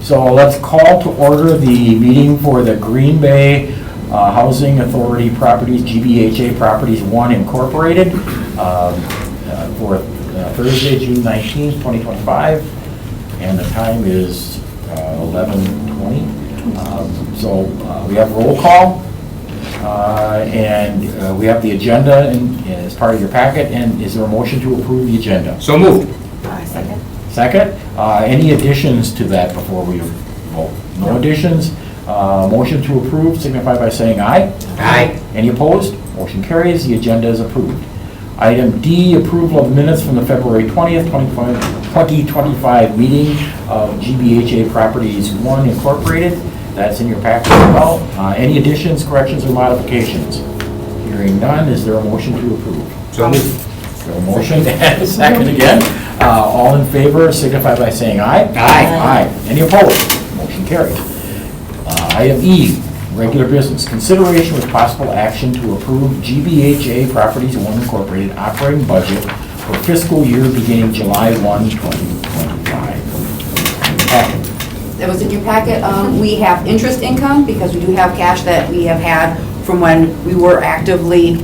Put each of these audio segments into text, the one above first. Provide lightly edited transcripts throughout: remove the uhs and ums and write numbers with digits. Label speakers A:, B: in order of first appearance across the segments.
A: So let's call to order the meeting for the Green Bay Housing Authority Properties, GBHA Properties 1 Incorporated, for Thursday, June 19th, 2025, and the time is 11:20. So we have roll call, and we have the agenda as part of your packet, and is there a motion to approve the agenda?
B: So moved.
C: Second.
A: Second. Any additions to that before we vote? No additions. Motion to approve, signify by saying aye.
B: Aye.
A: Any opposed? Motion carries. The agenda is approved. Item D, approval of minutes from the February 20th, 2025 meeting of GBHA Properties 1 Incorporated. That's in your packet as well. Any additions, corrections, or modifications? Hearing none, is there a motion to approve?
B: So moved.
A: So a motion and a second again. All in favor signify by saying aye.
B: Aye.
A: Aye. Any opposed? Motion carried. Item E, regular business. Consideration with possible action to approve GBHA Properties 1 Incorporated operating budget for fiscal year beginning July 1, 2025. Packet.
C: That was in your packet. We have interest income because we do have cash that we have had from when we were actively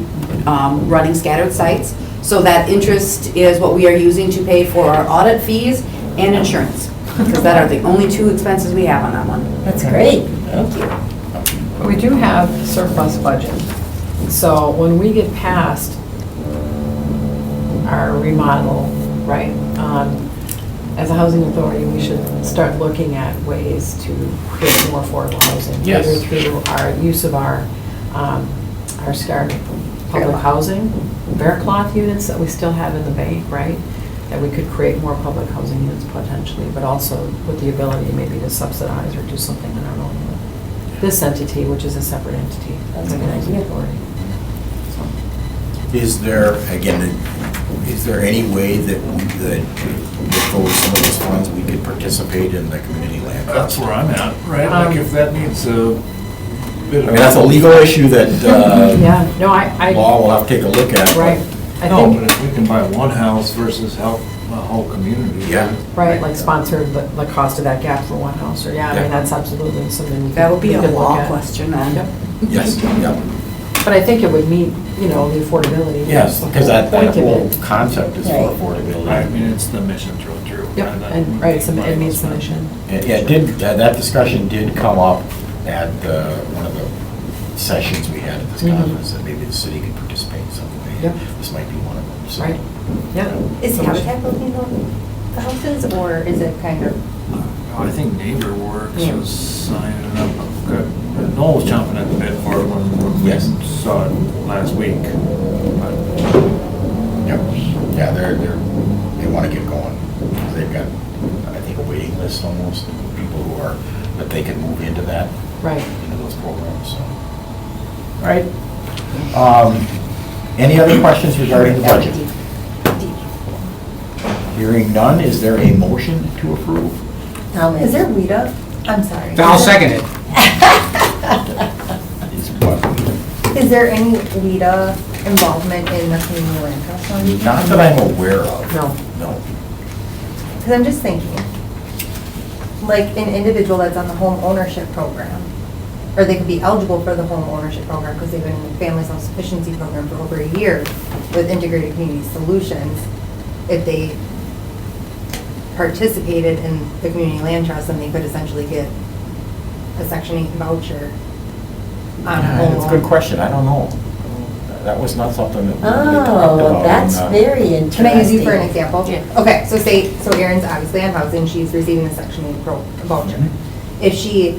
C: running scattered sites. So that interest is what we are using to pay for our audit fees and insurance, because that are the only two expenses we have on that one.
D: That's great, thank you.
E: We do have surplus budget. So when we get past our remodel, right, as a housing authority, we should start looking at ways to create more affordable housing.
A: Yes.
E: Either through our use of our SCAR public housing, bear cloth units that we still have in the bank, right? That we could create more public housing units potentially, but also with the ability maybe to subsidize or do something on our own with this entity, which is a separate entity.
D: That's a good
E: housing
D: idea.
E: authority. So,
B: Is there, again, is there any way that with some of those funds, we could participate in the community land
F: That's
B: trust?
F: where I'm at, right? Like if that needs a bit
B: I
F: of.
B: mean, that's a legal issue that
E: Yeah, no, I,
B: law will have to take a look at. but-
E: right. I
F: No,
E: think,
F: but if we can buy one house versus help a whole community.
B: Yeah.
E: right, like sponsored the cost of that gap for one house, or yeah, I
B: Yeah.
E: mean, that's absolutely something we
C: That would be a
E: could look
C: law
E: at.
C: question then.
E: Yep.
B: Yes, yeah.
E: But I think it would meet, the affordability.
A: Yes,
E: That's the
A: because
E: whole
A: that
E: point of
A: whole
E: it.
A: concept is for
D: Right.
F: I
A: affordability.
F: mean, it's the mission through and through.
E: Yep, and, right, it meets the mission.
A: It did, that discussion did come up at one of the sessions we had at this
E: Mhm.
A: conference, that maybe the city could participate in some way.
E: Yep.
A: This might be one of them, so.
E: Right, yeah.
D: Is Habitat building the houses, or is it kind of,
F: I think Neighbor Works
D: Yeah.
F: was signing up. Good. Noel was chomping at the bit for it when we
A: Yes.
F: saw it last week. But
A: Yep. Yeah, they want to get going. They've got, I think, a waiting list almost of people who are, that they can move into that,
E: Right.
A: into those programs, so. All right. Any other questions regarding the budget? Hearing none, is there a motion to approve?
D: is there WIDA? I'm sorry.
B: I'll second it.
A: Is what?
D: Is there any WIDA involvement in the community land trust fund?
A: Not that I'm aware of.
E: No.
A: No.
D: Because I'm just thinking, like an individual that's on the home ownership program, or they could be eligible for the home ownership program because they've been in the family self-sufficiency program for over a year with integrated community solutions. If they participated in the community land trust, then they could essentially get a Section 8 voucher on a home.
A: That's a good question, I don't know. That was not something that we talked about.
D: Oh, that's very interesting.
C: Can I use you for an example?
E: Yeah.
C: Okay, so Erin's obviously on housing, she's receiving a Section 8 voucher.
A: Mhm.
C: If she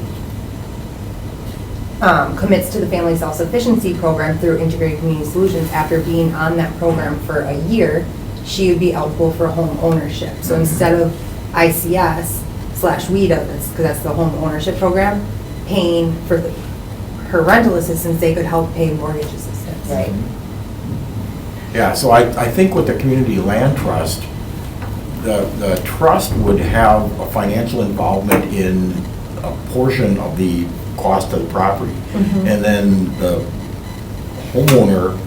C: commits to the Family Self-Sufficiency Program through Integrated Community Solutions, after being on that program for a year, she would be eligible for home ownership. So instead of ICS/WIDA, because that's the home ownership program, paying for her rental assistance, they could help pay mortgage assistance.
D: Right.
A: Yeah, so I think with the community land trust, the trust would have a financial involvement in a portion of the cost of the property. And then the homeowner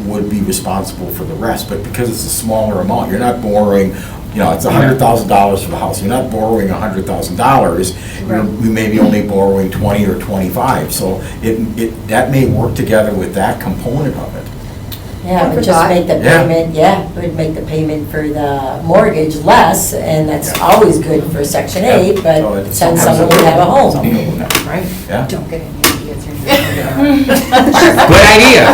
A: would be responsible for the rest, but because it's a smaller amount, you're not borrowing
B: it's $100,000 for the house. You're not borrowing $100,000. We may be only borrowing 20 or 25. So that may work together with that component of it.
G: Yeah, it would just make the
B: Yeah.
G: payment, it would make the payment for the mortgage less, and that's
B: Yeah.
G: always good for Section 8,
B: So
G: but
B: it's
G: then
B: sometimes
G: someone would have a home.
E: Right.
B: Yeah.
C: Don't get any ideas here.
H: Good idea.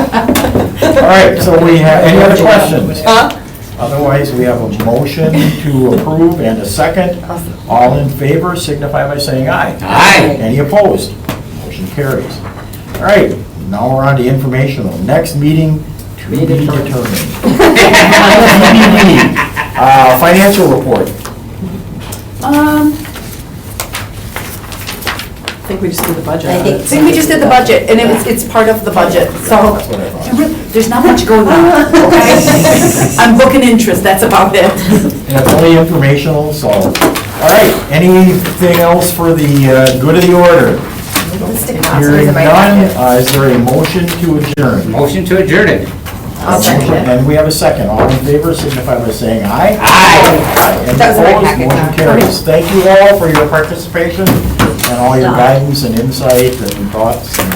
A: All right, so we have, any other questions? Otherwise, we have a motion to approve and a second. All in favor signify by saying aye.
H: Aye.
A: Any opposed? Motion carries. All right, now we're on to informational. Next meeting to be determined. TBD. Financial report.
E: I think we just did the budget.
G: I think
C: I think we just did the budget, and it's part of the budget, so
B: That's what I thought.
C: there's not much going on, okay? I'm booking interest, that's about it.
A: And it's only informational, so, all right, anything else for the good of the order? Hearing none, is there a motion to adjourn?
H: Motion to adjourn it.
C: I'll second it.
A: And we have a second. All in favor signify by saying aye.
H: Aye.
A: Any
C: That was in my
A: opposed?
C: packet,
A: Motion
C: Tom.
A: carries. Thank you all for your participation and all your guidance and insight and thoughts and